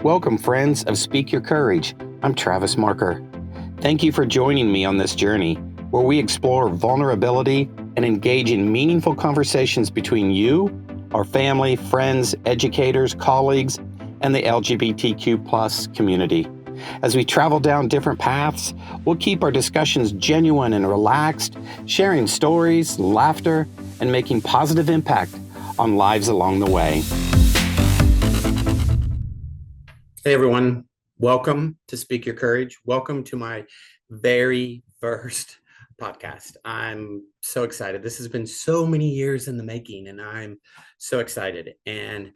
Welcome, friends of Speak Your Courage. I'm Travis Marker. Thank you for joining me on this journey where we explore vulnerability and engage in meaningful conversations between you, our family, friends, educators, colleagues, and the LGBTQ+ community. As we travel down different paths, we'll keep our discussions genuine and relaxed, sharing stories, laughter, and making positive impact on lives along the way. Hey everyone, welcome to Speak Your Courage. Welcome to my very first podcast. I'm so excited. This has been so many years in the making, and I'm so excited. And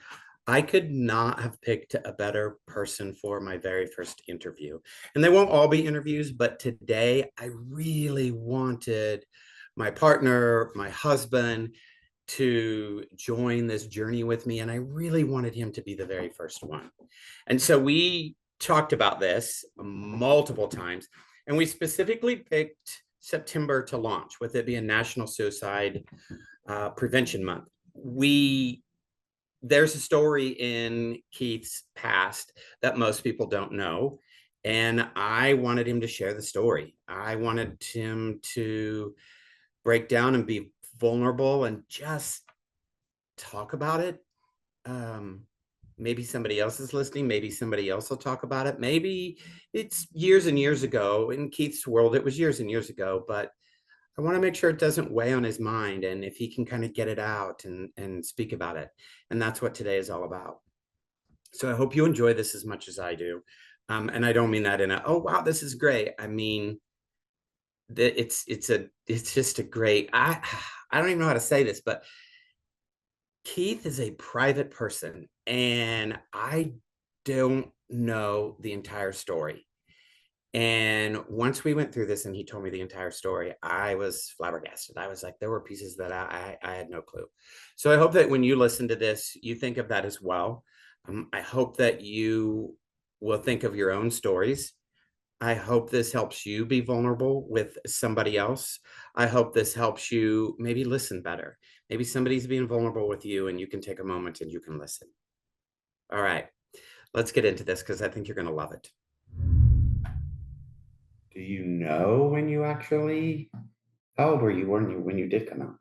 I could not have picked a better person for my very first interview. And they won't all be interviews, but today I really wanted my partner, my husband, to join this journey with me, and I really wanted him to be the very first one. And so we talked about this multiple times, and we specifically picked September to launch, with it being National Suicide Prevention Month. There's a story in Keith's past that most people don't know, and I wanted him to share the story. I wanted him to break down and be vulnerable and just talk about it. Maybe somebody else is listening. Maybe somebody else will talk about it. Maybe it's years and years ago. In Keith's world, it was years and years ago, but I want to make sure it doesn't weigh on his mind, and if he can kind of get it out and speak about it. And that's what today is all about. So I hope you enjoy this as much as I do. And I don't mean that in a, oh, wow, this is great. I mean, it's just a great, I don't even know how to say this, but Keith is a private person, and I don't know the entire story. And once we went through this and he told me the entire story, I was flabbergasted. I was like, there were pieces that I had no clue. So I hope that when you listen to this, you think of that as well. I hope that you will think of your own stories. I hope this helps you be vulnerable with somebody else. I hope this helps you maybe listen better. Maybe somebody's being vulnerable with you and you can take a moment and you can listen. All right, let's get into this because I think you're going to love it. Do you know when you actually, how old were you when you did come out?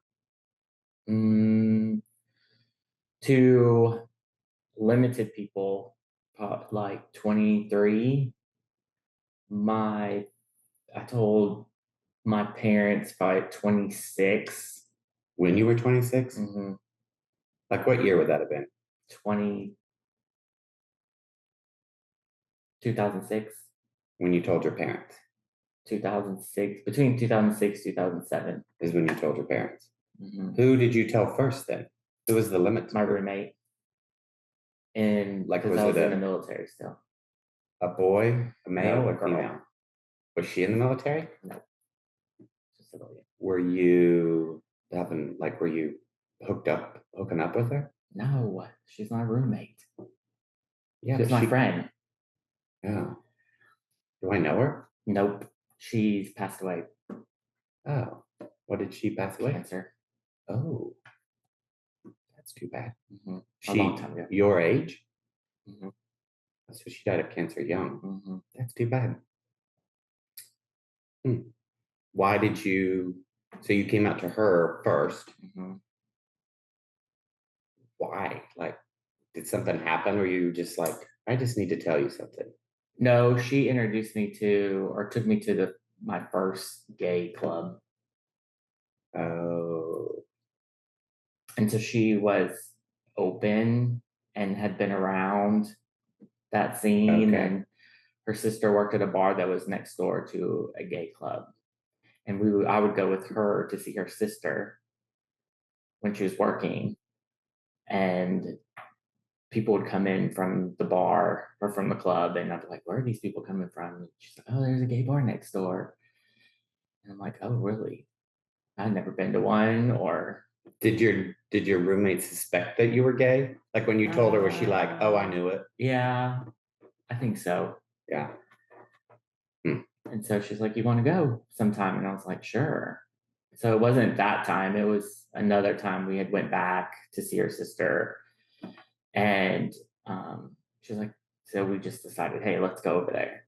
To limited people, like 23. I told my parents by 26. When you were 26? Mm-hmm. Like what year would that have been? 2006. When you told your parents? 2006, between 2006 2007. Is when you told your parents. Mm-hmm. Who did you tell first then? Who was the limit? My roommate. And like, because I was in the military still. A boy, a male, No, or female? Was she in the military? No. Just a little. Were you hooking up with her? No, she's my roommate. Yeah, she's my friend. Yeah. Do I know her? Nope. She's passed away. Oh, what did she pass away? Cancer. Oh, that's too bad. Mm-hmm. She, a long time ago. Your age? Mm-hmm. So she died of cancer young. Mm-hmm. That's too bad. Why did you? So you came out to her first. Mm-hmm. Why? Like, did something happen, or you just like, I just need to tell you something? No, she introduced me to, or took me to my first gay club. Oh. And so she was open and had been around that scene. Okay. And her sister worked at a bar that was next door to a gay club. And I would go with her to see her sister when she was working. And people would come in from the bar or from the club, and I'd be like, where are these people coming from? And she's like, oh, there's a gay bar next door. And I'm like, oh, really? I'd never been to one. Or did your roommate suspect that you were gay? Like when you told her, was she like, oh, I knew it? Yeah, I think so. Yeah. And so she's like, you want to go sometime? And I was like, sure. So it wasn't that time. It was another time we had went back to see her sister. And she's like, So we just decided, hey, let's go over there.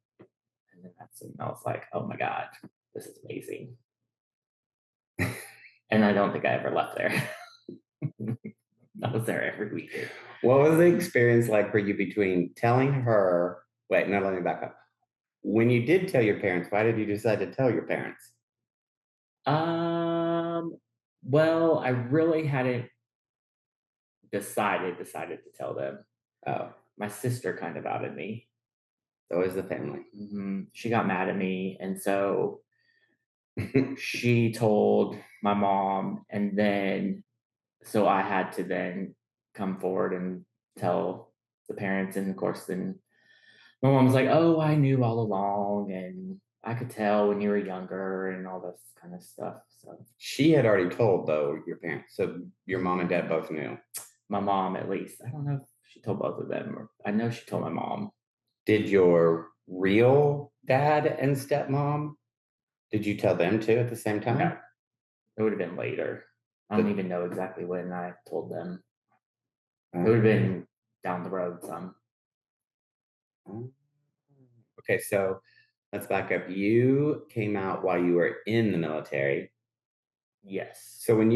And then that's when I was like, oh my God, this is amazing. And I don't think I ever left there. I was there every weekend. What was the experience like for you between telling her? Wait, no, let me back up. When you did tell your parents, why did you decide to tell your parents? Um, well, I really hadn't decided to tell them. Oh, My sister kind of outed me. it's always the family. She got mad at me, and so she told my mom, and then so I had to then come forward and tell the parents, and of course, then my mom was like, "Oh, I knew all along, and I could tell when you were younger, and all this kind of stuff." So She had already told, though, your parents. So your mom and dad both knew. my mom, at least, I don't know if she told both of them, or I know she told my mom. Did your real dad and stepmom, did you tell them too at the same No, time? it would have been later. I don't The, even know exactly when I told them. It would have um, been down the road some. okay, so let's back up. You came out while you were in the military. Yes. So when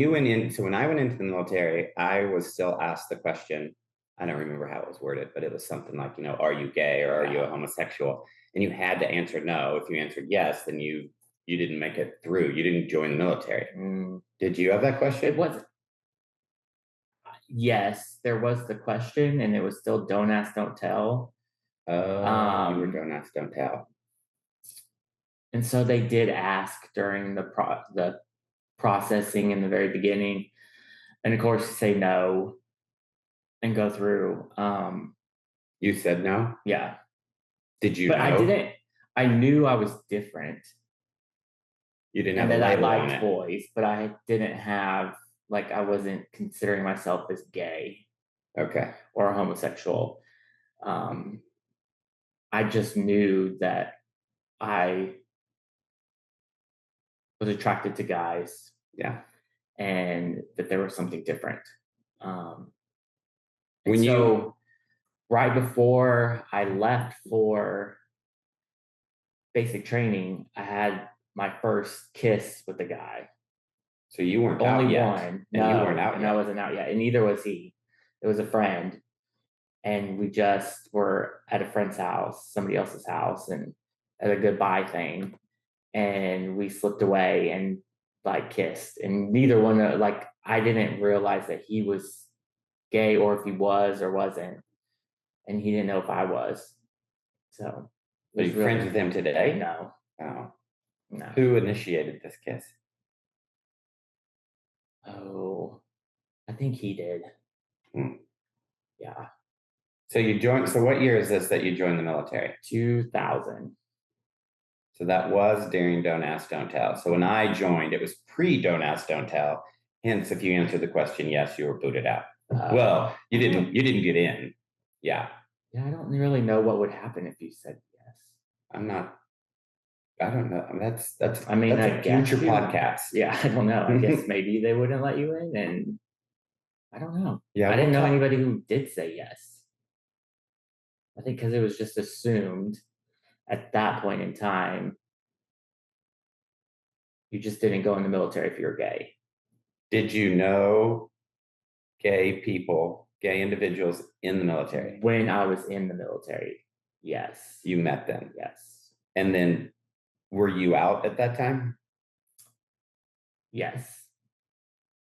I went into the military, I was still asked the question. I don't remember how it was worded, but it was something like, are you gay or are you a Yeah. homosexual? And you had to answer no. If you answered yes, then you didn't make it through. You didn't join the military. Did you have that It question? was, yes, there was the question, and it was still don't ask, don't tell. Oh, you were Um, don't ask, don't tell. and so they did ask during the processing in the very beginning, and of course say no and go through. You said no. Yeah, Did you but I know? didn't. I knew I was different You didn't and have a that I label on liked it. boys, but I didn't have like I wasn't considering myself as gay Okay. or homosexual. Um, I just knew that I was attracted to guys Yeah. and that there was something different. Um, and When you so, right before I left for basic training, I had my first kiss with a guy. so you weren't Only out yet, one. and you weren't No, out and I yet. wasn't out yet. And neither was he. It was a friend. And we just were at a friend's house, somebody else's house, and at a goodbye thing. And we slipped away and like kissed. And neither one, like, I didn't realize that he was gay or if he was or wasn't. And he didn't know if I was. So it Are was you friends really, with him today? no, Oh. no. Who initiated this kiss? Oh, I think he did. Hmm. Yeah. So you joined. So what year is this that you joined the military? 2000. So that was during Don't Ask, Don't Tell. So when I joined, it was pre Don't Ask, Don't Tell. Hence, if you answered the question yes, you were booted out. Well, you I don't, didn't. You didn't get in. Yeah, yeah, I don't really know what would happen if you said yes. I'm not. I don't know. I mean, That's I a future guess you, podcast. yeah, I don't know. I guess maybe they wouldn't let you in, and I don't know. Yeah, I we'll didn't know talk. anybody who did say yes. I think because it was just assumed at that point in time, you just didn't go in the military if you're gay. Did you know gay people, gay individuals in the military? When I was in the military, yes, You met them, yes, and then were you out at that time? yes.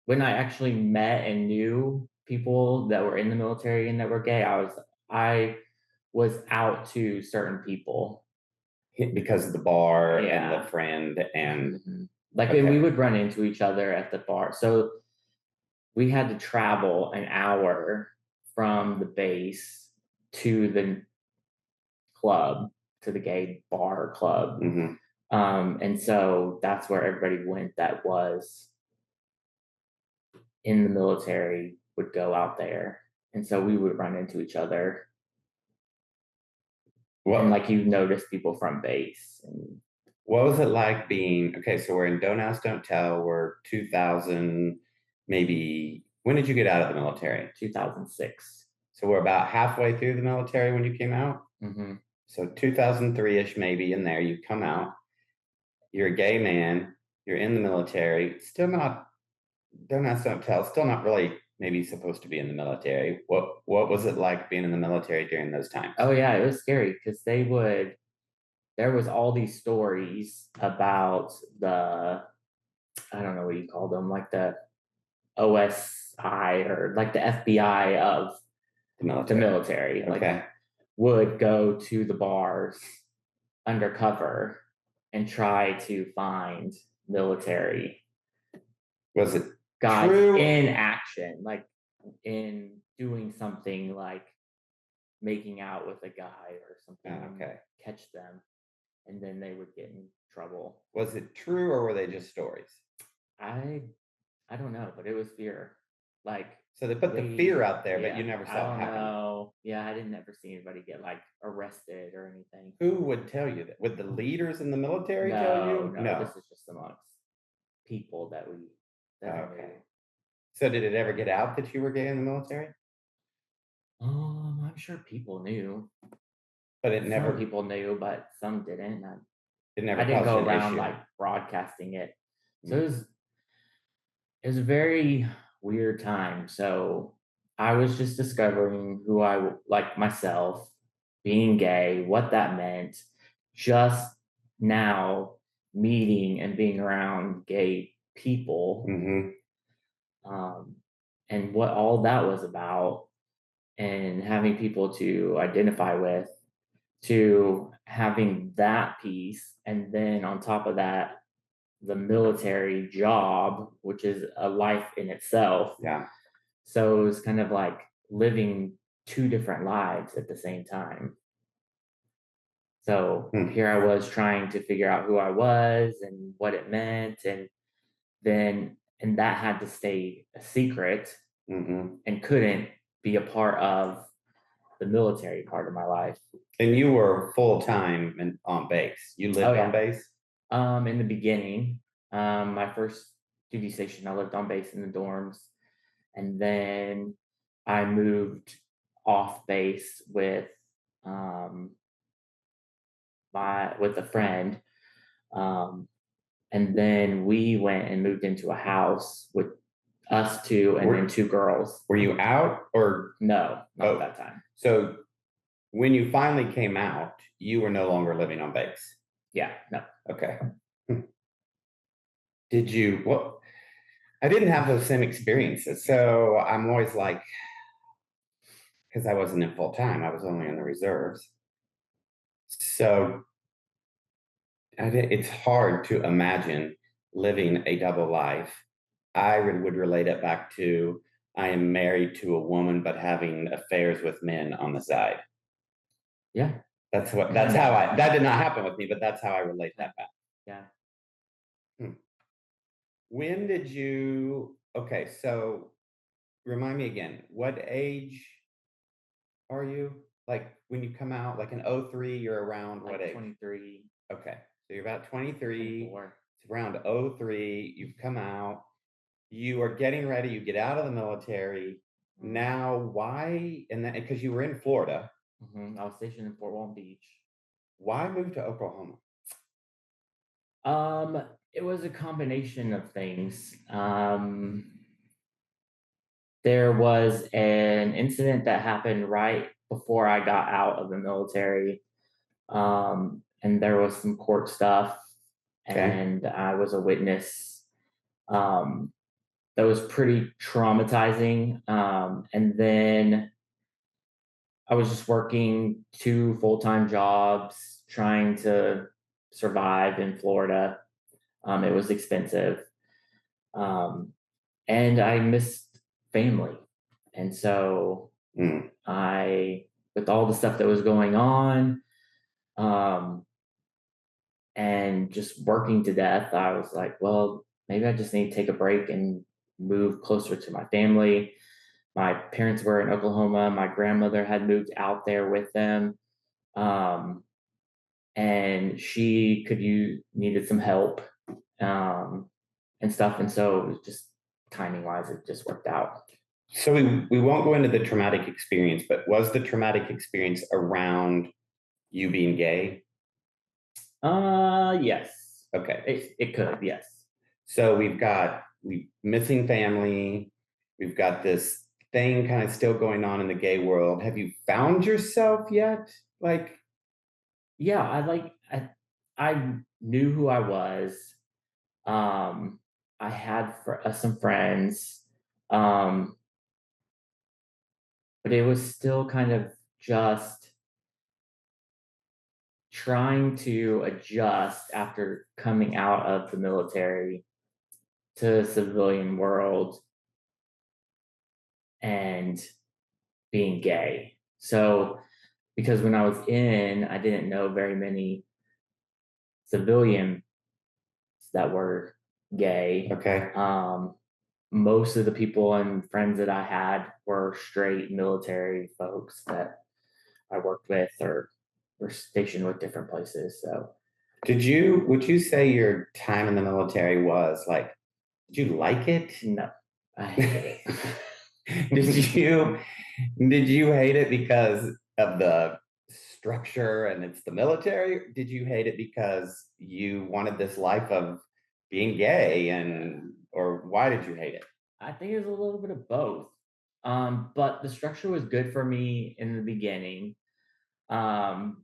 When I actually met and knew people that were in the military and that were gay, I was out to certain people. Because of the bar and the Yeah. friend and Like we okay. would run into each other at the bar. So we had to travel an hour from the base to the club, to the gay bar club. Mm-hmm. And so that's where everybody went that was in the military would go out there. And so we would run into each other. And What like you notice people from base and what was it like being okay? So we're in Don't Ask, Don't Tell. We're 2000, maybe. When did you get out of the military? 2006. So we're about halfway through the military when you came out. Mm-hmm. So 2003-ish, maybe in there, you come out. You're a gay man. You're in the military. Still not. Don't ask, don't tell. Still not really maybe supposed to be in the military. What was it like being in the military during those times? Oh yeah, it was scary because they would. There was all these stories about the I don't know what you call them, like the OSI or like the FBI of The the military. military, like Okay. would go to the bars undercover and try to find military Was it guys true? in action, like in doing something like making out with a guy or something and Okay. catch them, and then they would get in trouble. Was it true or were they just stories? I I don't know, but it was fear. Like So they put the fear we out there, but you yeah, never I saw it don't happen. know. Yeah, I didn't ever see anybody get like arrested or anything. Who would tell you that? Would the leaders in the military tell No, you? no, No. this is just amongst people that I knew. Okay. So did it ever get out that you were gay in the military? I'm sure people knew. But it Some never people knew, but some didn't. it I never didn't caused go an around issue. like broadcasting it. So Mm. it was a very weird time. So I was just discovering who like myself, being gay, what that meant, just now meeting and being around gay people, Hmm. um, and what all that was about, and having people to identify with, to having that piece. And then on top of that, the military job, which is a life in itself. Yeah. So it was kind of like living two different lives at the same time. So Hmm. here I was trying to figure out who I was and what it meant. And that had to stay a secret Hmm. and couldn't be a part of the military part of my life. And you were full time on base. You Oh lived on yeah. base? In the beginning, my first duty station, I lived on base in the dorms, and then I moved off base um, with a friend, um, and then we went and moved into a house with us two, and then Were two girls. were you out or No, not at oh? that time. So when you finally came out, you were no longer living on base. Yeah, no. Okay. Hmm. Did you what I didn't have those same experiences. So I'm always like, because I wasn't in full time, I was only in the reserves. So it's hard to imagine living a double life. Would relate it back to I am married to a woman, but having affairs with men on the side. Yeah, That's how that did not happen with me, but that's how I relate yeah, that back. yeah. Hmm. When did you, okay, so remind me again, what age are you? Like when you come out, like in '03, you're around what Like age? 23, Okay. So you're about 23. 24. It's around '03. You've come out. You are getting ready. You get out of the military. Now, why? And then because you were in Florida, I was stationed in Fort Walton Beach. why move to Oklahoma? It was a combination of things. There was an incident that happened right before I got out of the military, and there was some court stuff, Okay. and I was a witness. Um, that was pretty traumatizing. And then I was just working two full-time jobs, trying to survive in Florida. It was expensive. Um, and I missed family. And so Mm, with all the stuff that was going on, um, and just working to death, I was like, well, maybe I just need to take a break and move closer to my family. My parents were in Oklahoma. My grandmother had moved out there with them. Um, and she needed some help, um, and stuff. And so it was just timing wise, it just worked out. So we won't go into the traumatic experience, but was the traumatic experience around you being gay? Yes. Okay. It could, yes. So we missing family. We've got this thing kind of still going on in the gay world. Have you found yourself yet? Like, Yeah, I knew who I was. Um, I had some friends, um, but it was still kind of just trying to adjust after coming out of the military to the civilian world and being gay. So, because when I was in, I didn't know very many civilians that were gay. okay. Most of the people and friends that I had were straight military folks that I worked with or were stationed with different places. So, Would you say your time in the military was like, did you like it? no, I hated Did it. you hate it because of the structure and it's the military? Did you hate it because you wanted this life of being gay and or why did you hate it? I think it was a little bit of both. But the structure was good for me in the beginning. Um,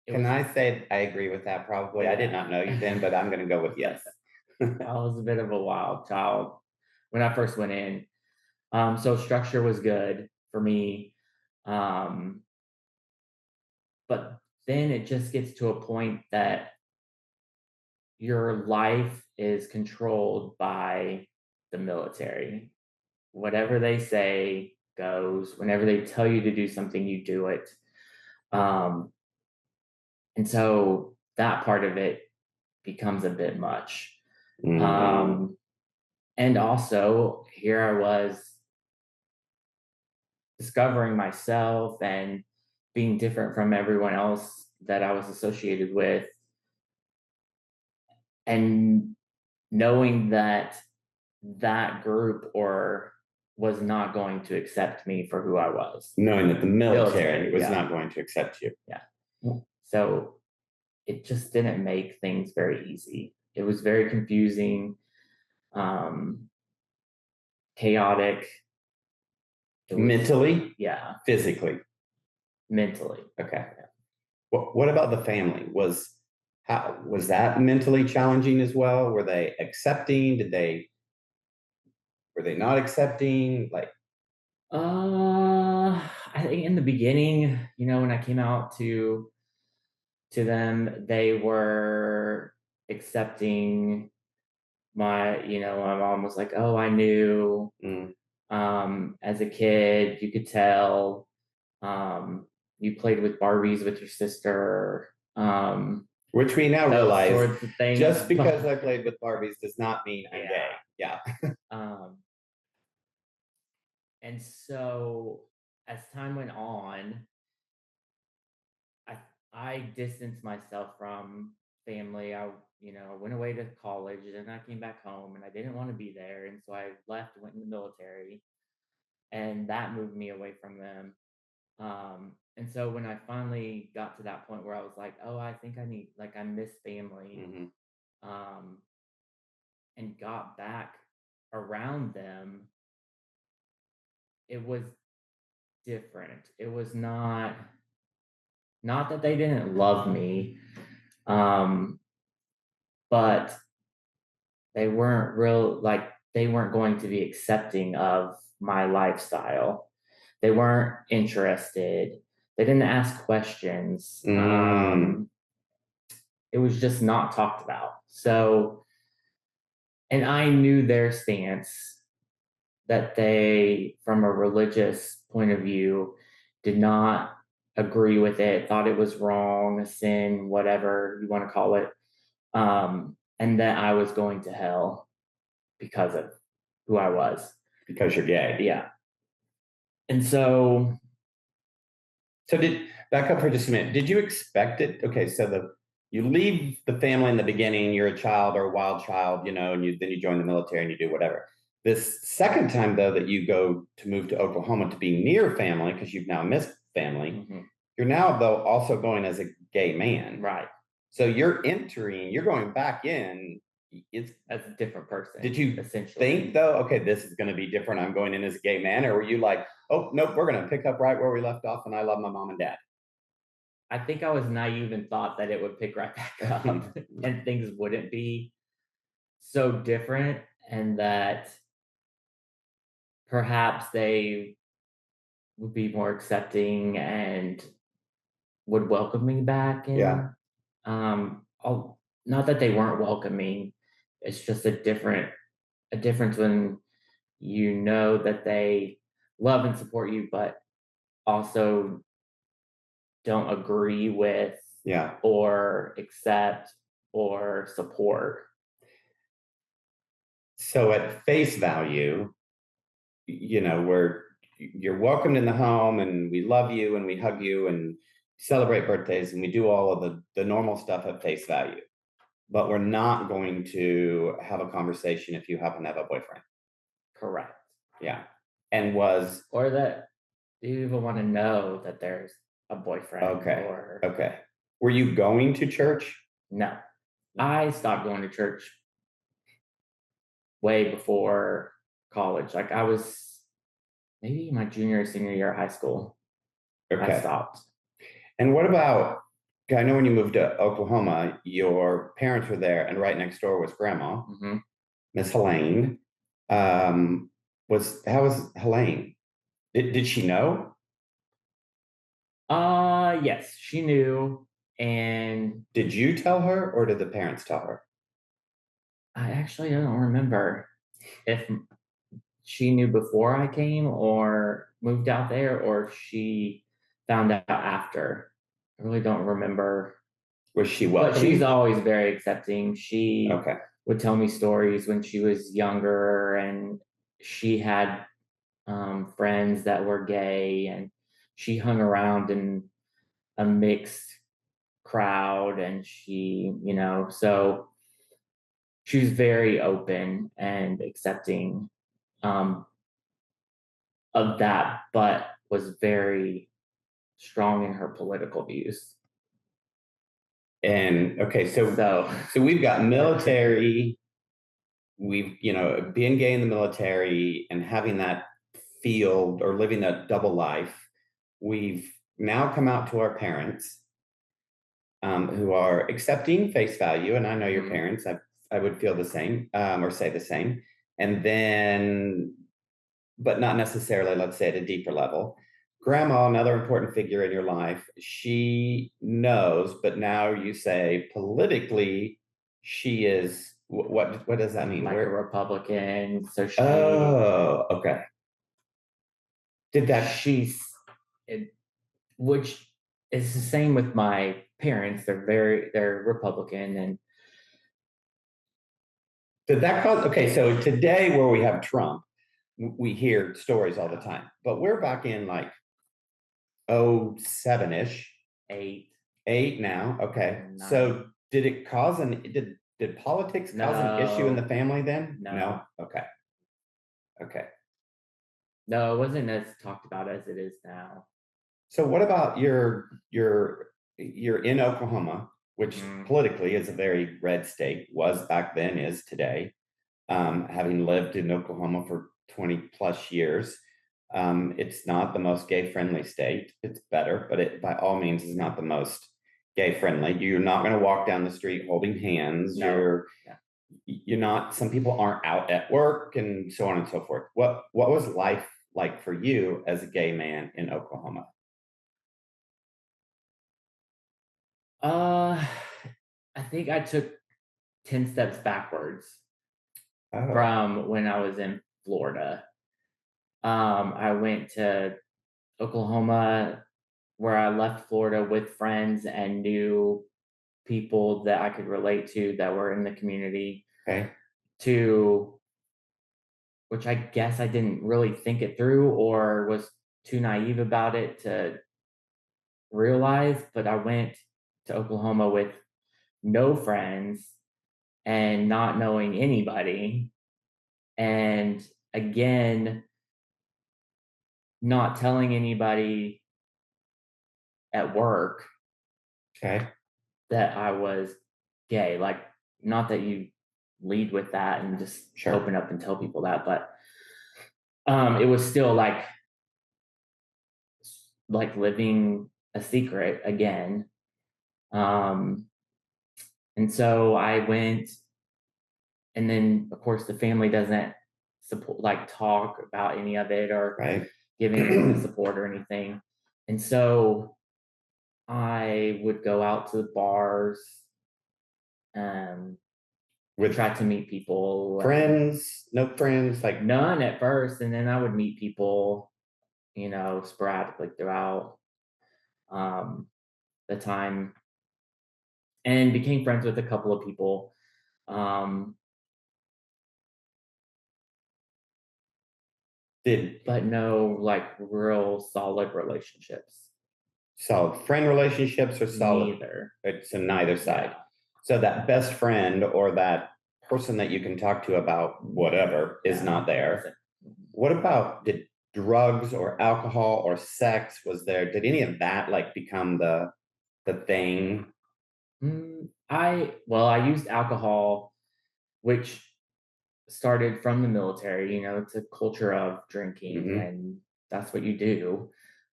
it Can was, I say I agree with that probably? I did yeah. not know you then, but I'm going to go with yes. I was a bit of a wild child when I first went in. So structure was good for me. Um, but then it just gets to a point that your life is controlled by the military. Whatever they say goes. Whenever they tell you to do something, you do it. Um, and so that part of it becomes a bit much. Mm, Um, and also, here I was discovering myself and being different from everyone else that I was associated with, and knowing that that group or was not going to accept me for who I was. knowing that the military Military, was yeah, not going to accept you. yeah. So it just didn't make things very easy. It was very confusing, um, chaotic. It was, Mentally, yeah, physically. mentally. Okay. What about the family? How was that mentally challenging as well? Were they accepting? Were they not accepting? Like, I think in the beginning, when I came out to them, they were accepting my mom was like, "Oh, I knew mm, as a kid, you could tell you played with Barbies with your sister." which we now Those realize sorts of things. just because I played with Barbies does not mean I'm gay. Yeah. Yeah. Um, and so as time went on, I I distanced myself from family. I went away to college and then I came back home and I didn't want to be there. And so I left, went in the military, and that moved me away from them. And so when I finally got to that point where I was like, oh, I think I miss family, Hmm. um, and got back around them, it was different. It was not that they didn't love me, um, but they weren't going to be accepting of my lifestyle. They weren't interested. They didn't ask questions. Mm, It was just not talked about. So, and I knew their stance that they, from a religious point of view, did not agree with it, thought it was wrong, a sin, whatever you want to call it, and that I was going to hell because of who I was. because you're gay. Yeah. And so, So did back up for just a minute. Did you expect it? Okay, so you leave the family in the beginning, you're a child or a wild child, and then you join the military and you do whatever. This second time, though, that you go to move to Oklahoma to be near family because you've now missed family, you're now, though, also going as a gay man. Right. So you're going back in. It's As a different person. Did you essentially think, though, okay, this is going to be different? I'm going in as a gay man, or were you like, oh nope, we're going to pick up right where we left off, and I love my mom and dad? I think I was naive and thought that it would pick right back up and things wouldn't be so different, and that perhaps they would be more accepting and would welcome me back. Yeah, And not that they weren't welcoming, it's just a difference when you know that they love and support you, but also don't agree with yeah. or accept or support. So at face value, we're you're welcomed in the home, and we love you, and we hug you, and celebrate birthdays, and we do all of the normal stuff at face value. But we're not going to have a conversation if you happen to have a boyfriend. Correct. Yeah. And was Or that do you even want to know that there's a boyfriend? okay. Or Okay. Were you going to church? no. I stopped going to church way before college. Like I was maybe my junior or senior year of high school. I Okay. stopped. And what about, I know when you moved to Oklahoma, your parents were there, and right next door was grandma, Miss Helene. How was Helene? Did she know? Yes, she knew, and Did you tell her, or did the parents tell her? I actually don't remember if she knew before I came or moved out there, or if she found out after. I really don't remember. Was she But she's welcoming? always very accepting. She Okay. would tell me stories when she was younger, and she had friends that were gay, and she hung around in a mixed crowd, and so she was very open and accepting um, of that, but was very strong in her political views. And okay, so So, so we've got military, we've being gay in the military and having that field or living that double life. We've now come out to our parents, who are accepting face value, and I know your parents. I would feel the same, or say the same, and then, but not necessarily, let's say, at a deeper level. Grandma, another important figure in your life, she knows, but now you say politically, she is what does that mean? like a Republican, so Oh, okay. Did that she's it, which is the same with my parents. They're Republican, and did that cause okay, so today where we have Trump, we hear stories all the time, but we're back in like 07-ish, eight. 8 now. Okay. Nine. So did it cause did politics cause an issue in the family then? No. Okay. Okay. No, it wasn't as talked about as it is now. So what about you're in Oklahoma, which politically is a very red state, was back then, is today. Having lived in Oklahoma for 20 plus years, it's not the most gay friendly state. It's better, but it by all means is not the most gay friendly. You're not going to walk down the street holding hands. No. You're not, some people aren't out at work and so on and so forth. What was life like for you as a gay man in Oklahoma? Uh, I think I took 10 steps backwards Oh, from when I was in Florida. I went to Oklahoma, where I left Florida with friends and knew people that I could relate to that were in the community, okay. to which I guess I didn't really think it through or was too naive about it to realize. But I went to Oklahoma with no friends and not knowing anybody. And again, not telling anybody at work Okay. that I was gay. Like, not that you lead with that and just Sure. open up and tell people that, but it was still like living a secret again. Um, and so I went, and then of course the family doesn't support, like, talk about any of it or Right. give anything to support or anything. And so I would go out to the bars, um, With try to meet people. friends, no friends, like None at first, and then I would meet people, sporadically throughout um, the time, and became friends with a couple of people. Um, did but no, like, real solid relationships. solid friend relationships or solid Neither. it's on neither side. Yeah. So that best friend or that person that you can talk to about whatever is Yeah. not there. What about did drugs or alcohol or sex was there? Did any of that like become the thing? I used alcohol, which started from the military. It's a culture of drinking, Hmm. and that's what you do.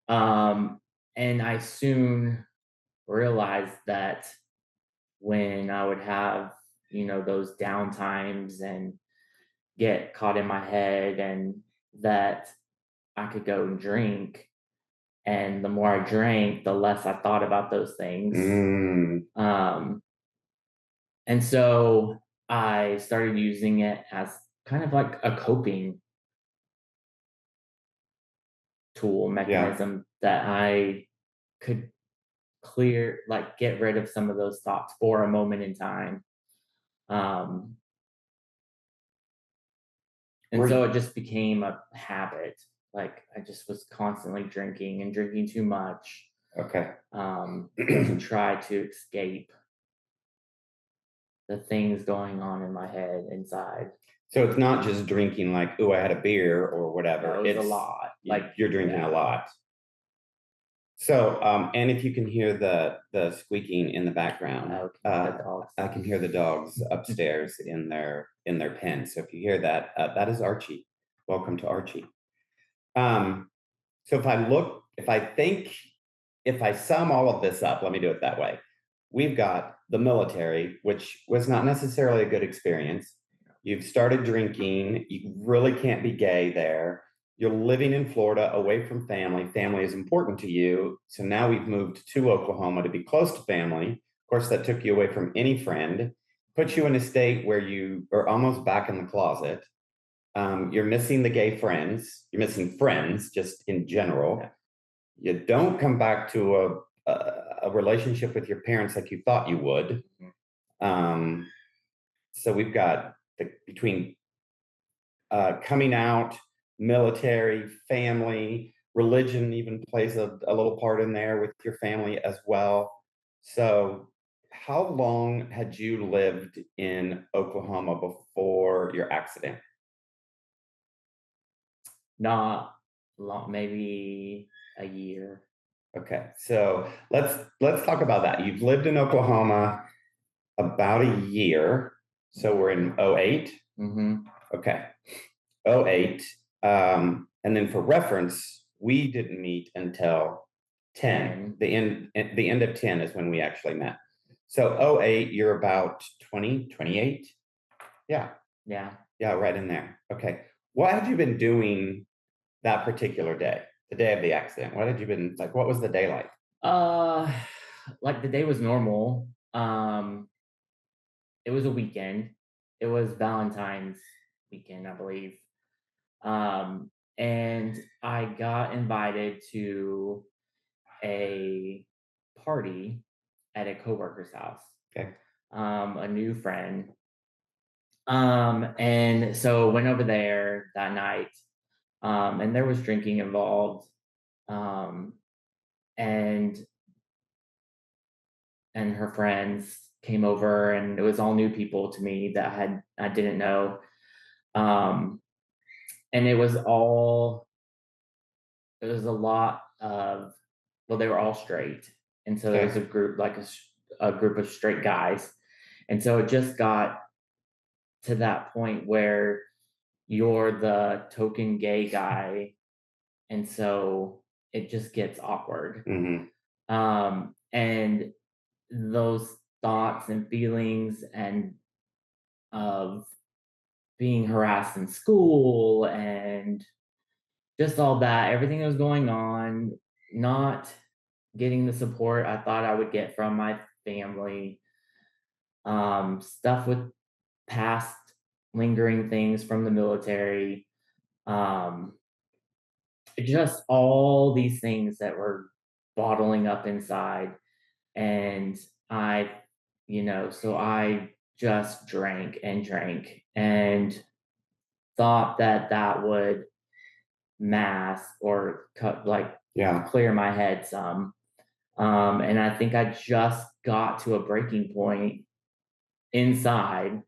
Um, and I soon realized that when I would have, those down times and get caught in my head, and that I could go and drink. And the more I drank, the less I thought about those things. Mm, Um, and so I started using it as kind of like a coping tool yeah. mechanism that I could get rid of some of those thoughts for a moment in time. Um, and Were so it just became a habit. Like, I just was constantly drinking and drinking too much, okay. to try to escape the things going on in my head inside. So it's not just drinking like, oh, I had a beer or whatever. No, it was a It's lot. Like, you're drinking a yeah. lot. So, and if you can hear the squeaking in the background, Oh, can hear the dogs. I can hear the dogs upstairs in their pen. So if you hear that, that is Archie. Welcome to Archie. Um, so if I sum all of this up, let me do it that way. We've got the military, which was not necessarily a good experience. You've started drinking. You really can't be gay there. You're living in Florida away from family. Family is important to you. So now we've moved to Oklahoma to be close to family. Of course, that took you away from any friend, puts you in a state where you are almost back in the closet. You're missing the gay friends. You're missing friends just in general. Yeah. You don't come back to a relationship with your parents like you thought you would. Um, so we've got between coming out, military, family, religion even plays a little part in there with your family as well. So, how long had you lived in Oklahoma before your accident? Not long, maybe a year. Okay, so let's talk about that. You've lived in Oklahoma about a year, so we're in '08. Mm-hmm. Okay, '08. And then for reference, we didn't meet until 10. The end of 10 is when we actually met. So '08, you're about 20, 28. Yeah, Yeah. yeah, right in there. Okay. What had you been doing that particular day, the day of the accident? What had you been like? What was the day like? Uh, like, the day was normal. It was a weekend. It was Valentine's weekend, I believe. And I got invited to a party at a coworker's house. Okay. A new friend. And so went over there that night. And there was drinking involved. Um, and her friends came over, and it was all new people to me that I didn't know. Um, and it was a lot of, well, they were all straight, and so there was Okay. a group, like a group of straight guys, and so it just got to that point where you're the token gay guy, and so it just gets awkward. Hmm. And those thoughts and feelings and of being harassed in school and just all that, everything that was going on, not getting the support I thought I would get from my family, stuff with past lingering things from the military, um, just all these things that were bottling up inside. And I, so I just drank and drank and thought that that would mask or cut, like, Yeah. clear my head some. And I think I just got to a breaking point inside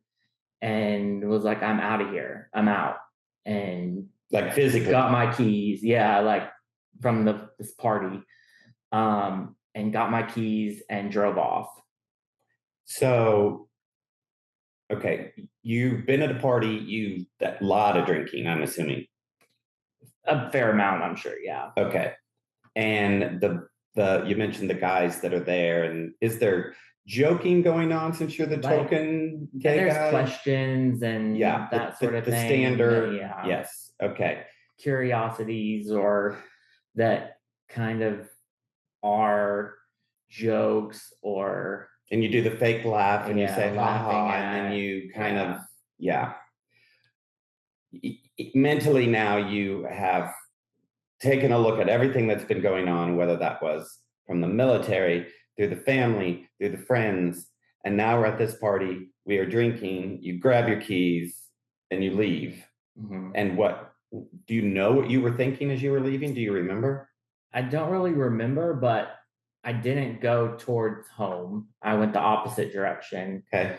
and was like, I'm out of here. I'm out. And Like physically. got my keys. Yeah, like from this party. And got my keys and drove off. So, okay, you've been at a party, you a lot of drinking, I'm assuming. A fair amount, I'm sure. Yeah. Okay. And the you mentioned the guys that are there, and is there joking going on since you're the Like, token and gay there's guy? questions and Yeah, that sort of the thing. standard, Yeah. yes. Okay. Curiosities or that kind of are jokes or, And you do the fake laugh and you yeah, say ha laughing ha, and then at, you kind of, yeah. yeah. Mentally now you have taken a look at everything that's been going on, whether that was from the military, through the family, through the friends, and now we're at this party, we are drinking, you grab your keys and you leave. Hmm. And what do you know what you were thinking as you were leaving? Do you remember? I don't really remember, but I didn't go towards home. I went the opposite direction, Okay.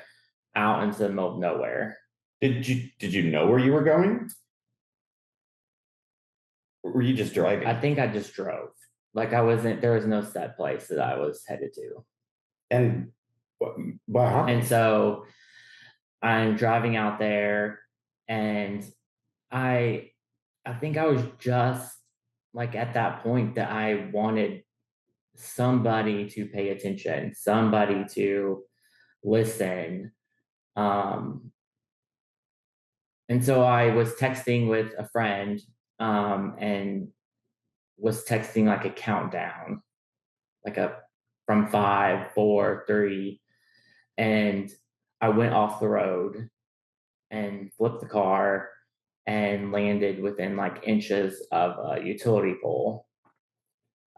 out into the middle of nowhere. Did you know where you were going? Or were you just I driving? think I just drove. Like, I wasn't, there was no set place that I was headed to. And what, what And happened? so I'm driving out there, and I I think I was just like at that point that I wanted somebody to pay attention, somebody to listen. Um, and so I was texting with a friend, and was texting like a countdown, like a from five, four, three, and I went off the road and flipped the car and landed within like inches of a utility pole.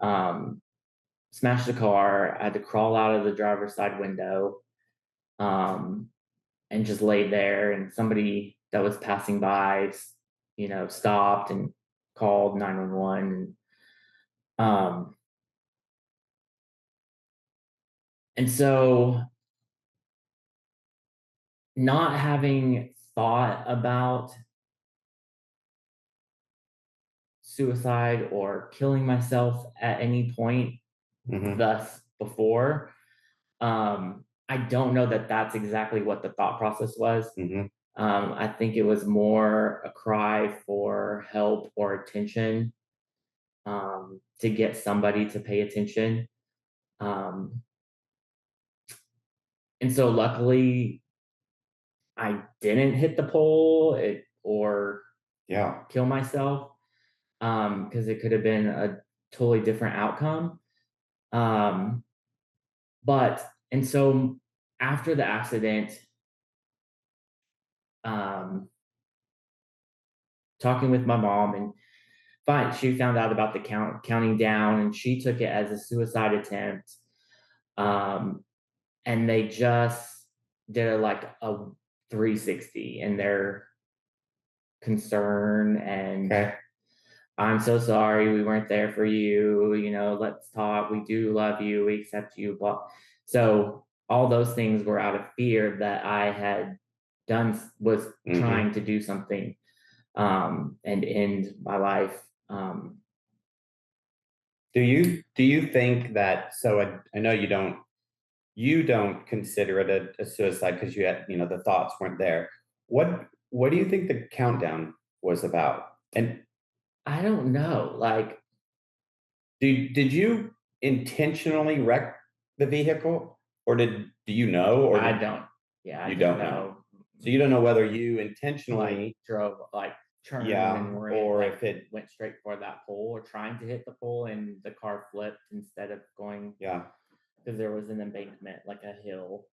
Um, Smashed the car. I had to crawl out of the driver's side window, um, and just laid there. And somebody that was passing by, stopped and called 911. Um, and so, not having thought about suicide or killing myself at any point Mm-hmm. thus before, I don't know that that's exactly what the thought process was. Mm-hmm. I think it was more a cry for help or attention, to get somebody to pay attention. Um, and so luckily, I didn't hit the pole or Yeah. kill myself, because it could have been a totally different outcome. Um, and so after the accident, um, talking with my mom, and she found out about the counting down, and she took it as a suicide attempt. Um, and they just did a 360 in their concern, and Okay. I'm so sorry we weren't there for you, let's talk, we do love you, we accept you, but so all those things were out of fear that I had done was Mm-hmm. trying to do something. and end my life. Do you think that, so I know you don't consider it a suicide because you had, the thoughts weren't there. What do you think the countdown was about? And I don't know. Like, did you intentionally wreck the vehicle, or do you know, or I did don't. Yeah, I you didn't don't know? know. So you don't know whether you Like intentionally, drove, like turned yeah, and ran, or like if it, went straight for that pole, or trying to hit the pole, and the car flipped instead of going, yeah. because there was an embankment, like a hill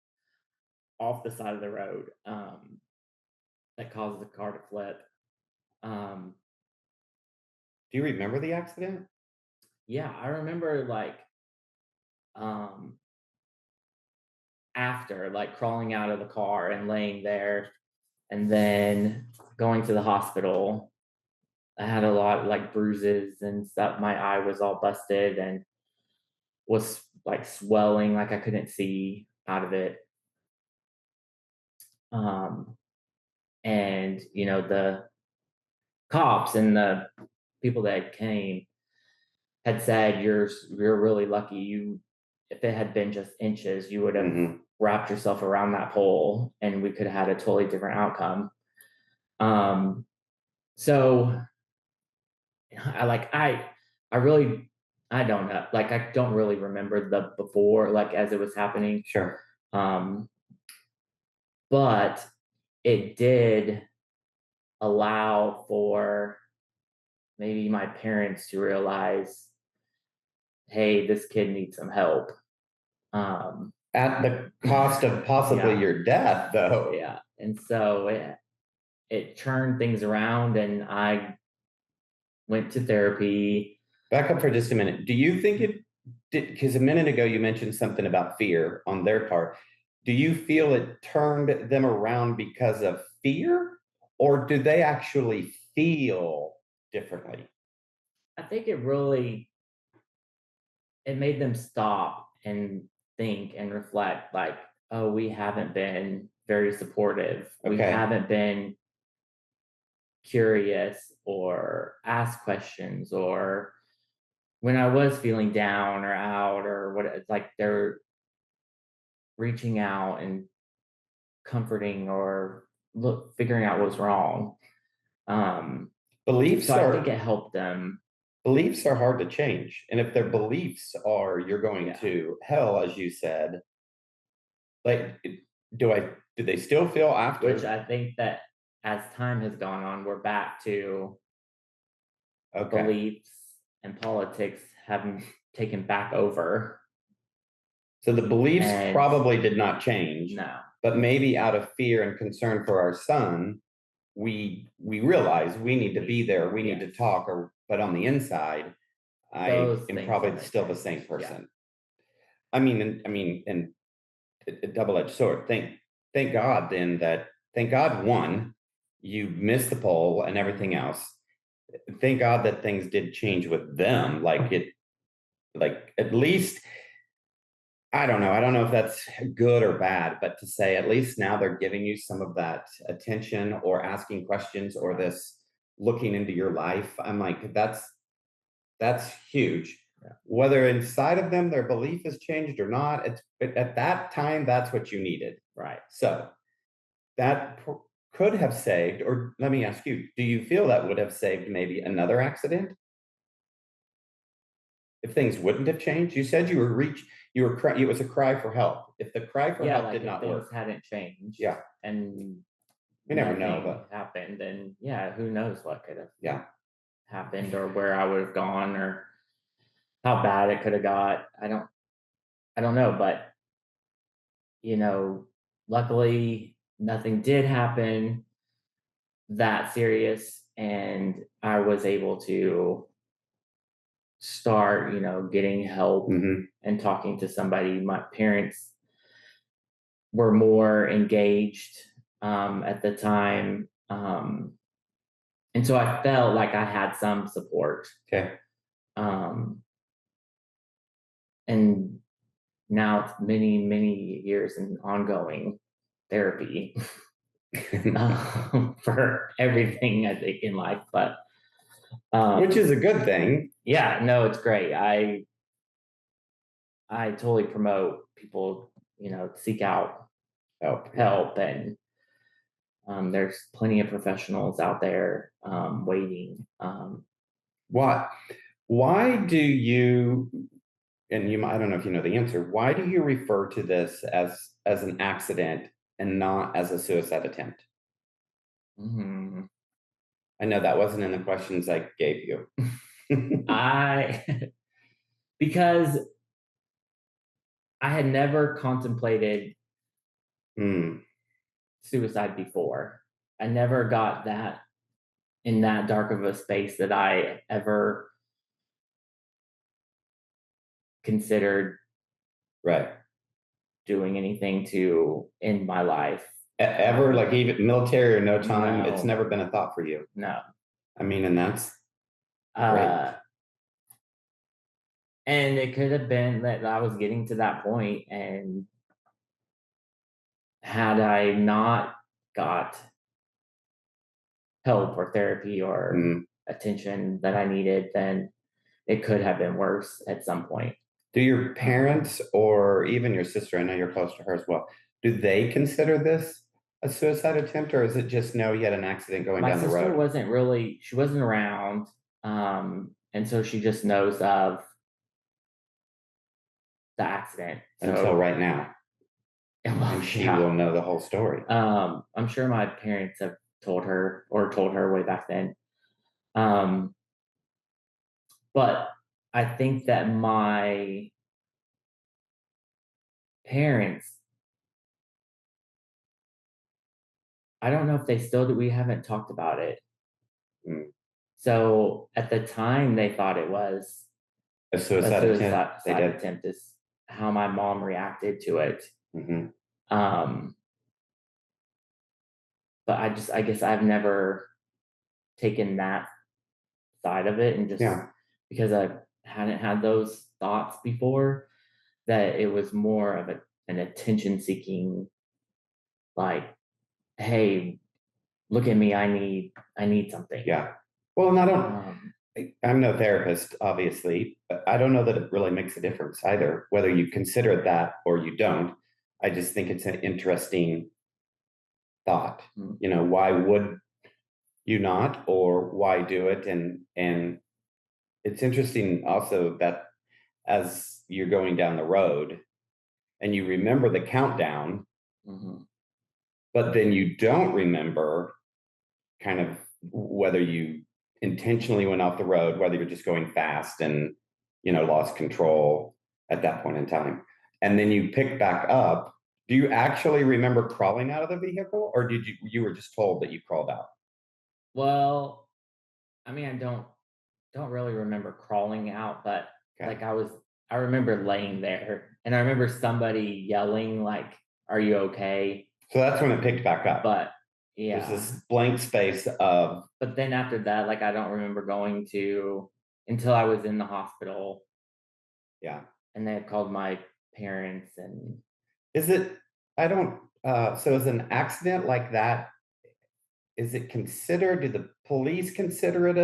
off the side of the road, that caused the car to flip. Um, Do you remember the accident? yeah, I remember like um, after, like crawling out of the car and laying there, and then going to the hospital. I had a lot of like bruises and stuff. My eye was all busted and was like swelling, like I couldn't see out of it. Um, and the cops and the people that came had said, you're really lucky. If it had been just inches, you would have Mm-hmm. wrapped yourself around that pole, and we could have had a totally different outcome. Um, so I really, I don't know. Like, I don't really remember the before, like as it was happening. Sure. Um, but it did allow for maybe my parents to realize, hey, this kid needs some help. Um, At the cost of possibly yeah, your death, though. yeah. And so it turned things around, and I went to therapy. Back up for just a minute. Do you think it did? Because a minute ago you mentioned something about fear on their part. Do you feel it turned them around because of fear, or do they actually feel differently? I think it made them stop and think and reflect, like, oh, we haven't been very supportive. We Okay. haven't been curious or ask questions, or when I was feeling down or out or what, it's like they're reaching out and comforting or figuring out what's wrong. Um, so Beliefs I think are it helped them. beliefs are hard to change. And if their beliefs are you're going Yeah. to hell, as you said, like do they still feel Which after? I think that as time has gone on, we're back to Okay. beliefs and politics having taken back over. So the beliefs And probably did not change, no, but maybe out of fear and concern for our son, we realize we need to be there, we need to yes, talk, or but on the inside, I those am things probably haven't still the same changed. Yeah. person. And a double-edged sword. Thank God then that thank God one, you missed the poll and everything else. Thank God that things did change with them. Like at least I don't know. I don't know if that's good or bad, but to say at least now they're giving you some of that attention or asking questions or Right. this looking into your life. I'm like, that's huge. Yeah. Whether inside of them their belief has changed or not, it's at that time that's what you needed. Right. So that could have saved, or let me ask you, do you feel that would have saved maybe another accident if things wouldn't have changed? You said it was a cry for help. If the cry for Yeah. help Like did if not things work, hadn't changed yeah, and we never know, nothing but happened, then yeah, who knows what could have yeah. happened, or where I would have gone, or how bad it could have got. I don't know, but you know, luckily nothing did happen that serious, and I was able to start, getting help Hmm. and talking to somebody. My parents were more engaged at the time. And so I felt like I had some support. Okay. Um, and now it's many, many years in ongoing therapy. for everything I think in life. But Which is a good thing. yeah, no, it's great. I totally promote people, seek out Help, yeah. help, and there's plenty of professionals out there waiting. Why why do you, and I don't know if you know the answer, why do you refer to this as an accident and not as a suicide attempt? Mhm. I know that wasn't in the questions I gave you. I because I had never contemplated Hmm, suicide before. I never got that in that dark of a space that I ever considered right. doing anything to end my life. Ever, like even military or no time, it's No, never been a thought for you. no. I mean, and that's great. Uh, and it could have been that I was getting to that point, and had I not got help or therapy or Mm. attention that I needed, then it could have been worse at some point. Do your Um, parents or even your sister, I know you're close to her as well, do they consider this a suicide attempt, or is it just no, you had an accident going my down the sister road she wasn't around, and so she just knows of the accident. until So, right now? well, And she will yeah. know the whole story. I'm sure my parents have told her way back then. Um, but I think that my parents, I don't know if they still do. We haven't talked about it. Mm. So at the time, they thought it was A a suicide attempt, they suicide did. attempt, is how my mom reacted to it. Hmm. Um, but I guess I've never taken that side of it, and just Yeah, because I hadn't had those thoughts before, that it was more of an attention seeking, like, hey, look at me, I need something. yeah. Well, and Um, I'm no therapist, obviously, but I don't know that it really makes a difference either, whether you consider it that or you don't. I just think it's an interesting thought. mm, Why would you not, or why do it? And it's interesting also that as you're going down the road and you remember the countdown, mhm, but then you don't remember kind of whether you intentionally went off the road, whether you're just going fast and lost control at that point in time, and then you pick back up. Do you actually remember crawling out of the vehicle, or did you were just told that you crawled out? well, I mean, I don't really remember crawling out, but Okay, like I remember laying there, and I remember somebody yelling like, "Are you okay?" so that's when it picked back up. But There's yeah, this blank space of, but then after that, like, I don't remember going to until I was in the hospital, yeah. and they had called my parents, and Is it? I don't. So is an accident like that, is it considered, do the police consider it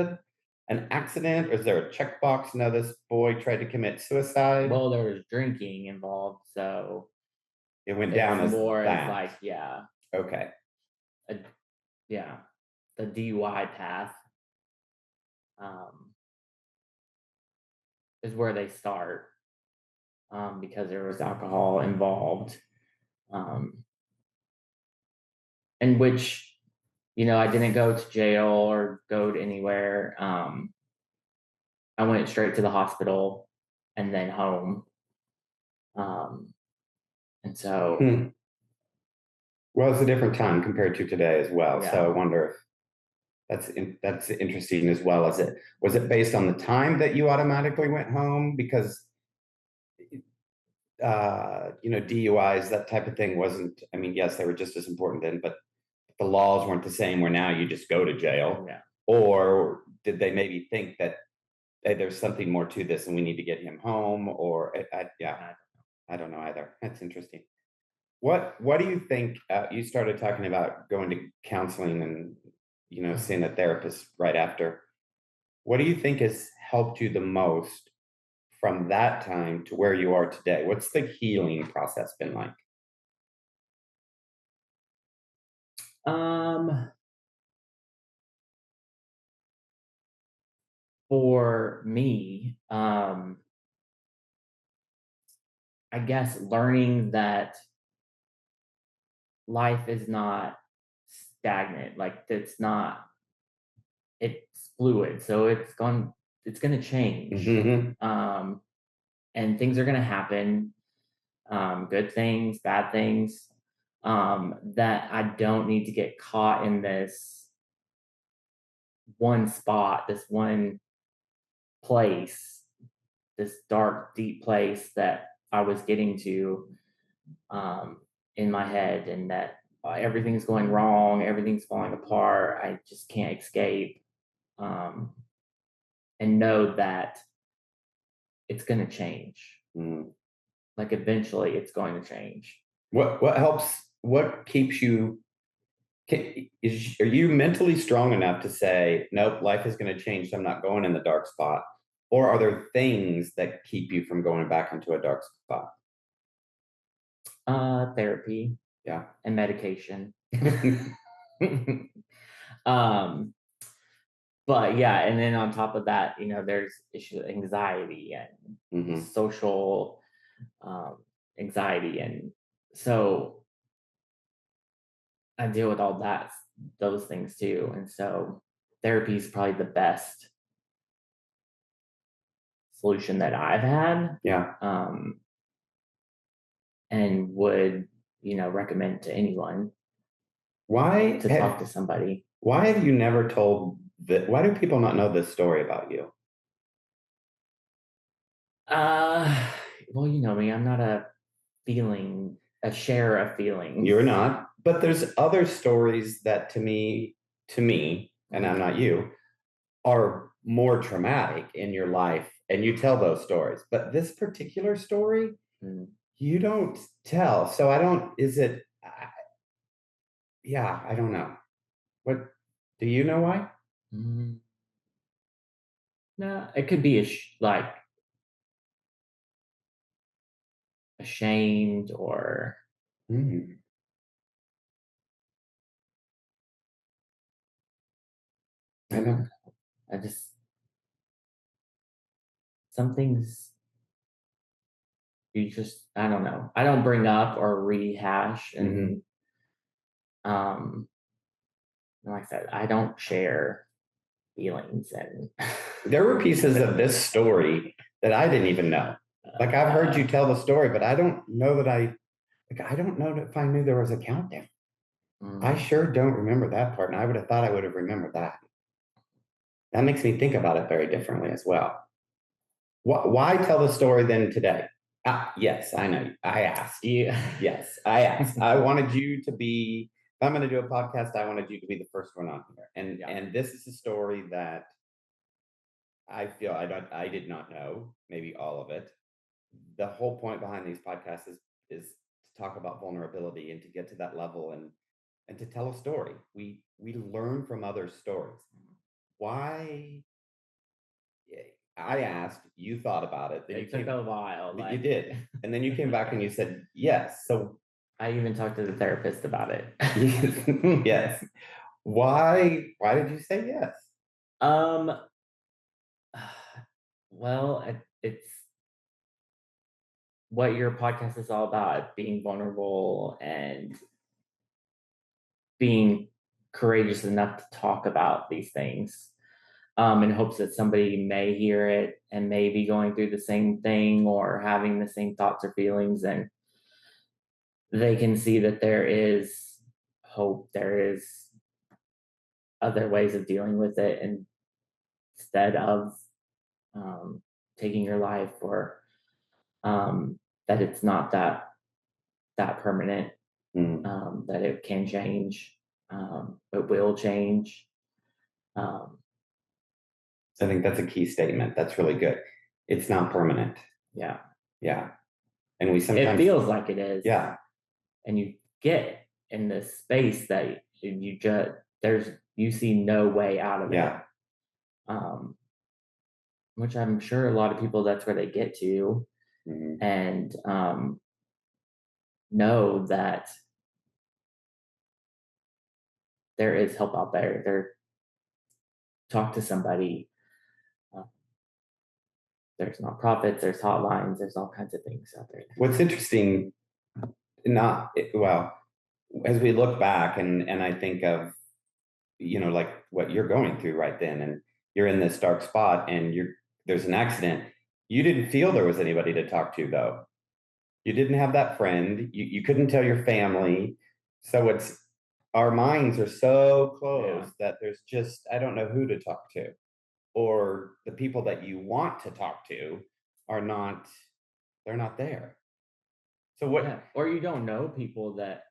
an accident? Or is there a checkbox? No, this boy tried to commit suicide. well, there was drinking involved, so It went it's down as more as that. like, yeah, Okay. a, yeah, the DUI path um, is where they start, because there was alcohol involved, um, in which, I didn't go to jail or go to anywhere. I went straight to the hospital and then home. Um, and so, Hmm. Well, it's a different time compared to today as well. So I yeah. wonder if that's interesting as well. As it was it based on the time that you automatically went home because DUIs, that type of thing wasn't. I mean, yes, they were just as important then, but the laws weren't the same where now you just go to jail. Yeah. Or did they maybe think that, hey, there's something more to this and we need to get him home? Or yeah, I I don't know either. That's interesting. What do you think? You started talking about going to counseling and seeing a therapist right after. What do you think has helped you the most from that time to where you are today? What's the healing process been like? Um, for me, I guess learning that life is not stagnant. Like it's fluid. So it's gonna change. Hmm. And things are gonna happen, good things, bad things, that I don't need to get caught in this one spot, this one place, this dark, deep place that I was getting to, um, in my head, and that everything's going wrong, everything's falling apart. I just can't escape, um, and know that it's going to change. Mm. Like eventually, it's going to change. What helps? What keeps you? Are you mentally strong enough to say, nope, life is going to change, so I'm not going in the dark spot? Or are there things that keep you from going back into a dark spot? Therapy Yeah. and medication. um, but yeah, and then on top of that, there's issues of anxiety and Hmm. social, um, anxiety, and so I deal with all those things too. And so therapy is probably the best solution that I've had, Yeah. and would, recommend to anyone Why to talk to somebody. why have you never told that? Why do people not know this story about you? Uh, well, you know me, I'm not a share of feelings. You're not, but there's other stories that to me, and I'm Mhm. not you, are more traumatic in your life, and you tell those stories. But this particular story, Mm. you don't tell. So I don't. Is it? Yeah, I don't know. What do you know why? Mm. No, it could be like ashamed or Mm, I I don't know. know. I just some things you just I don't know. I don't bring up or rehash, Hmm. and um like I said, I don't share feelings and There were pieces of this story that I didn't even know. Like I've heard you uh, tell the story, but I don't know that I don't know if I knew there was a countdown. I mm, sure don't remember that part, and I would have thought I would have remembered that. That makes me think about it very differently as well. Why tell the story then today? Ah, yes, I know. I asked. yeah. Yes, I asked. I wanted you to be. If I'm going to do a podcast, I wanted you to be the first one on here, and Yeah. and this is a story that I feel I did not know. Maybe all of it. The whole point behind these podcasts is to talk about vulnerability and to get to that level and to tell a story. We learn from other stories. Why? I asked, you thought about it, then you It took came, a while. you Like did, and then you came back and you said yes. So I even talked to the therapist about it. yes, why did you say yes? um well, it's what your podcast is all about, being vulnerable and being courageous enough to talk about these things, in hopes that somebody may hear it and may be going through the same thing or having the same thoughts or feelings, and they can see that there is hope, there is other ways of dealing with it, and instead of, um, taking your life, or, um, that it's not that permanent, Hmm. that it can change, it will change. Um, I think that's a key statement. That's really good. It's not permanent. yeah, Yeah, and we it sometimes, feels like it is. yeah, and you get in this space that you see no way out of it. Yeah. Um, which I'm sure a lot of people, that's where they get to, Mhm. and know that there is help out there. Talk to somebody. Uh, there's nonprofits, there's hotlines, there's all kinds of things out there. What's interesting, not well, as we look back and I think of, like what you're going through right then, and you're in this dark spot and there's an accident. You didn't feel there was anybody to talk to though. You didn't have that friend. You couldn't tell your family. So our minds are so Yeah, closed that there's just, I don't know who to talk to. Or the people that you want to talk to are not, they're not there. So yeah. what, Or you don't know people that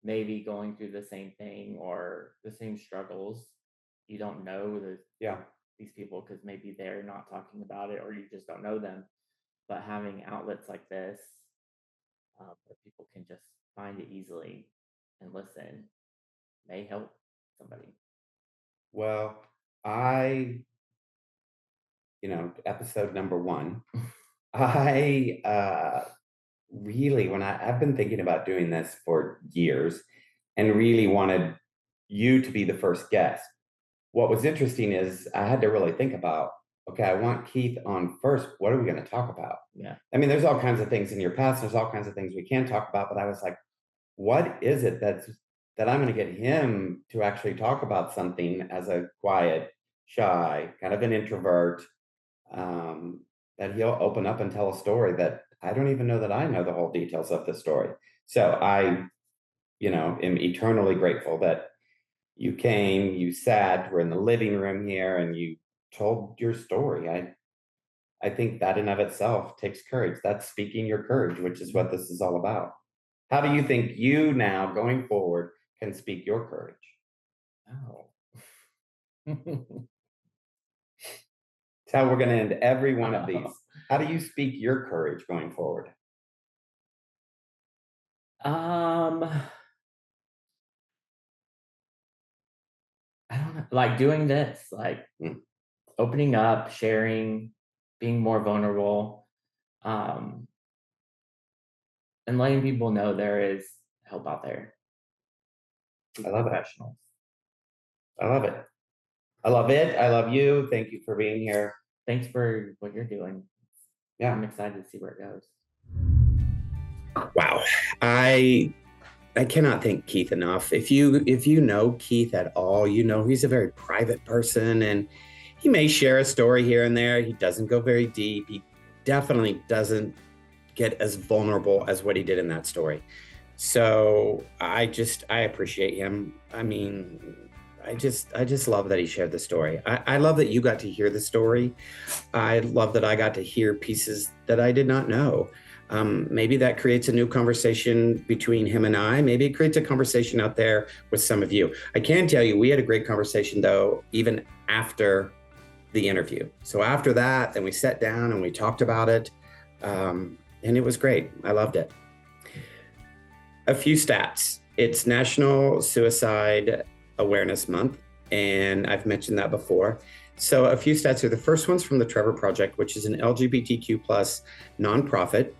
may be going through the same thing or the same struggles. You don't know yeah, these people because maybe they're not talking about it or you just don't know them. But having outlets like this, where people can just find it easily and listen, may help somebody. well, episode number one, I really, I've been thinking about doing this for years and really wanted you to be the first guest. What was interesting is I had to really think about, okay, I want Keith on first. What are we going to talk about? Yeah. I mean, there's all kinds of things in your past. There's all kinds of things we can talk about, but I was like, what is it that I'm going to get him to actually talk about something as a quiet, shy, kind of an introvert, um, that he'll open up and tell a story that I don't even know that I know the whole details of the story. So I, am eternally grateful that you came, you sat, we're in the living room here, and you told your story. I think that in of itself takes courage. That's speaking your courage, which is what this is all about. How do you think you now going forward can speak your courage? Oh. It's how we're going to end every one of these. Oh. How do you speak your courage going forward? Um, I don't know. Like doing this, like Mm, opening up, sharing, being more vulnerable, um, and letting people know there is help out there. I Seek love it. professionals. I love it. I love it. I love you. Thank you for being here. Thanks for what you're doing. I'm Yeah. excited to see where it goes. Wow. I cannot thank Keith enough. If you know Keith at all, he's a very private person and he may share a story here and there. He doesn't go very deep. He definitely doesn't get as vulnerable as what he did in that story. So I appreciate him. I mean, I just love that he shared the story. I love that you got to hear the story. I love that I got to hear pieces that I did not know. Maybe that creates a new conversation between him and I. Maybe it creates a conversation out there with some of you. I can tell you, we had a great conversation though, even after the interview. So after that, then we sat down and we talked about it. And it was great. I loved it. A few stats. It's National Suicide Awareness Month, and I've mentioned that before. So a few stats are the first one's from the Trevor Project, which is an LGBTQ plus nonprofit.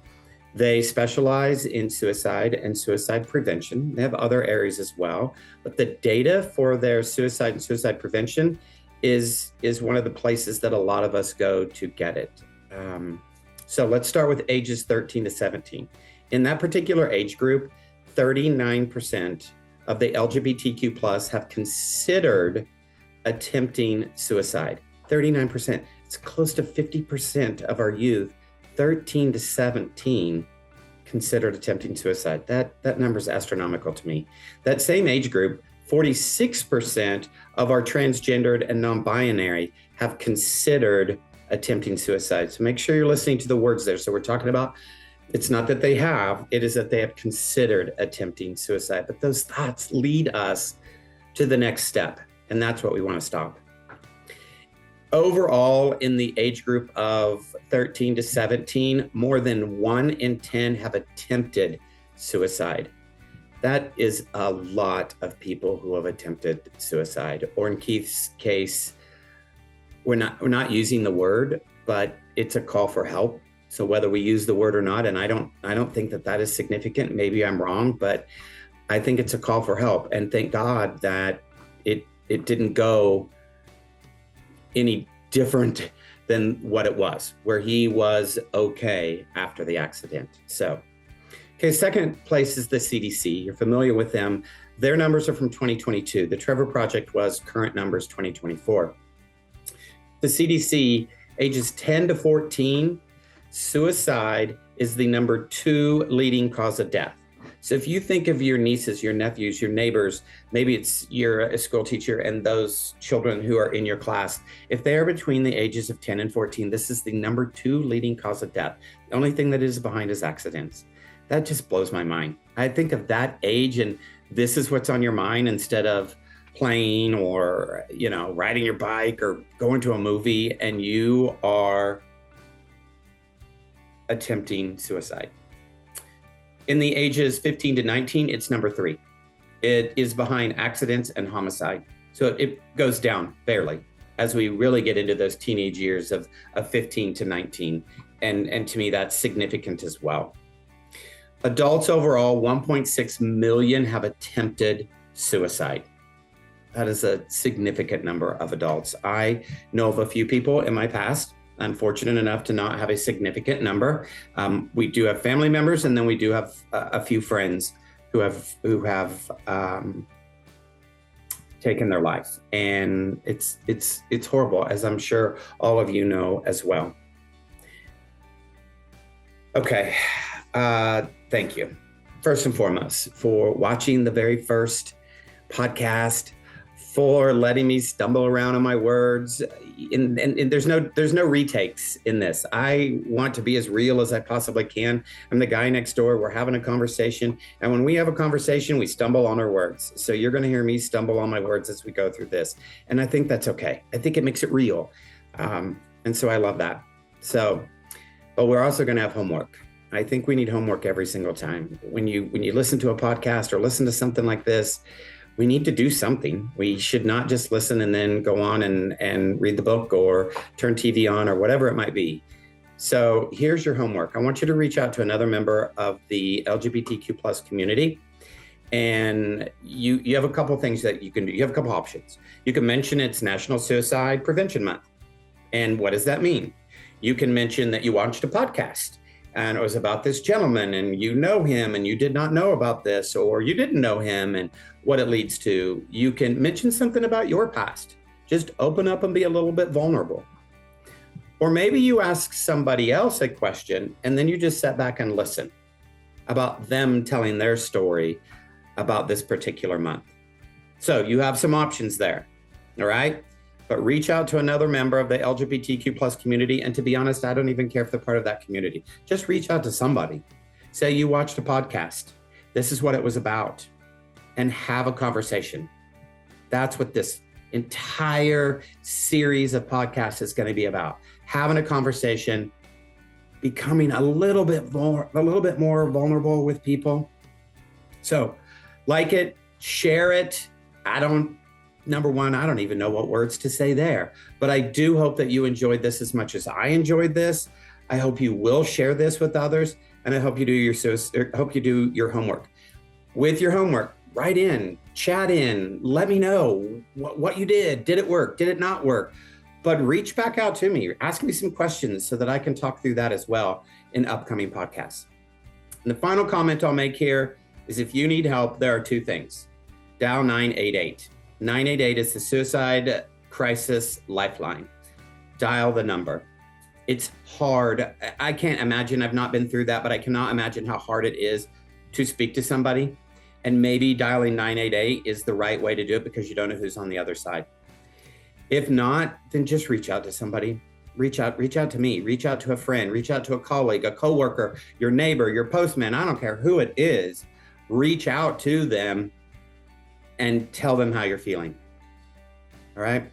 They specialize in suicide and suicide prevention. They have other areas as well, but the data for their suicide and suicide prevention is one of the places that a lot of us go to get it. So let's start with ages 13 to 17. In that particular age group, 39% of the LGBTQ plus have considered attempting suicide. 39%. It's close to 50% of our youth, 13 to 17, considered attempting suicide. That number is astronomical to me. That same age group, 46% of our transgendered and non-binary have considered attempting suicide. So make sure you're listening to the words there. So we're talking about, it's not that they have, it is that they have considered attempting suicide. But those thoughts lead us to the next step. And that's what we want to stop. Overall, in the age group of 13 to 17, more than 1 in 10 have attempted suicide. That is a lot of people who have attempted suicide, or in Keith's case, we're not using the word, but it's a call for help. So whether we use the word or not, and I don't think that is significant. Maybe I'm wrong, but I think it's a call for help. And thank God that it didn't go any different than what it was, where he was okay after the accident. So, okay, second place is the CDC. You're familiar with them. Their numbers are from 2022. The Trevor Project was current numbers 2024. The CDC, ages 10 to 14, suicide is the number 2 leading cause of death. So if you think of your nieces, your nephews, your neighbors, maybe you're a school teacher and those children who are in your class, if they are between the ages of 10 and 14, this is the number 2 leading cause of death. The only thing that is behind is accidents. That just blows my mind. I think of that age and this is what's on your mind instead of playing or, riding your bike or going to a movie, and you are attempting suicide. In the ages 15 to 19, it's number 3. It is behind accidents and homicide. So it goes down barely as we really get into those teenage years of 15 to 19. And to me, that's significant as well. Adults overall, 1.6 million have attempted suicide. That is a significant number of adults. I know of a few people in my past. I'm fortunate enough to not have a significant number. We do have family members, and then we do have a few friends who have taken their lives, and it's horrible, as I'm sure all of you know as well. Okay, thank you, first and foremost, for watching the very first podcast, for letting me stumble around on my words. And there's no retakes in this. I want to be as real as I possibly can. I'm the guy next door. We're having a conversation. And when we have a conversation, we stumble on our words. So you're going to hear me stumble on my words as we go through this. And I think that's okay. I think it makes it real. And so I love that. So, but we're also going to have homework. I think we need homework every single time. When you listen to a podcast or listen to something like this, we need to do something. We should not just listen and then go on and read the book or turn TV on or whatever it might be. So here's your homework. I want you to reach out to another member of the LGBTQ plus community. And you have a couple things that you can do. You have a couple options. You can mention it's National Suicide Prevention Month. And what does that mean? You can mention that you watched a podcast and it was about this gentleman and you know him and you did not know about this, or you didn't know him and what it leads to. You can mention something about your past. Just open up and be a little bit vulnerable. Or maybe you ask somebody else a question and then you just sit back and listen about them telling their story about this particular month. So you have some options there, all right? But reach out to another member of the LGBTQ plus community. And to be honest, I don't even care if they're part of that community. Just reach out to somebody. Say you watched a podcast. This is what it was about. And have a conversation. That's what this entire series of podcasts is going to be about. Having a conversation, becoming a little bit more vulnerable with people. So like it, share it. Number one, I don't even know what words to say there, but I do hope that you enjoyed this as much as I enjoyed this. I hope you will share this with others, and I hope you do your homework. With your homework, write in, chat in, let me know what you did. Did it work? Did it not work? But reach back out to me, ask me some questions so that I can talk through that as well in upcoming podcasts. And the final comment I'll make here is, if you need help, there are 2 things. Dial 988. 988 is the Suicide Crisis Lifeline. Dial the number. It's hard. I can't imagine, I've not been through that, but I cannot imagine how hard it is to speak to somebody. And maybe dialing 988 is the right way to do it because you don't know who's on the other side. If not, then just reach out to somebody. Reach out to me, reach out to a friend, reach out to a colleague, a coworker, your neighbor, your postman. I don't care who it is. Reach out to them and tell them how you're feeling. All right.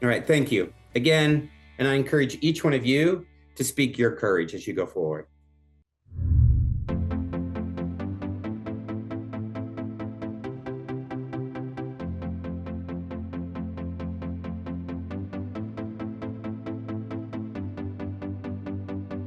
All right. Thank you again. And I encourage each one of you to speak your courage as you go forward.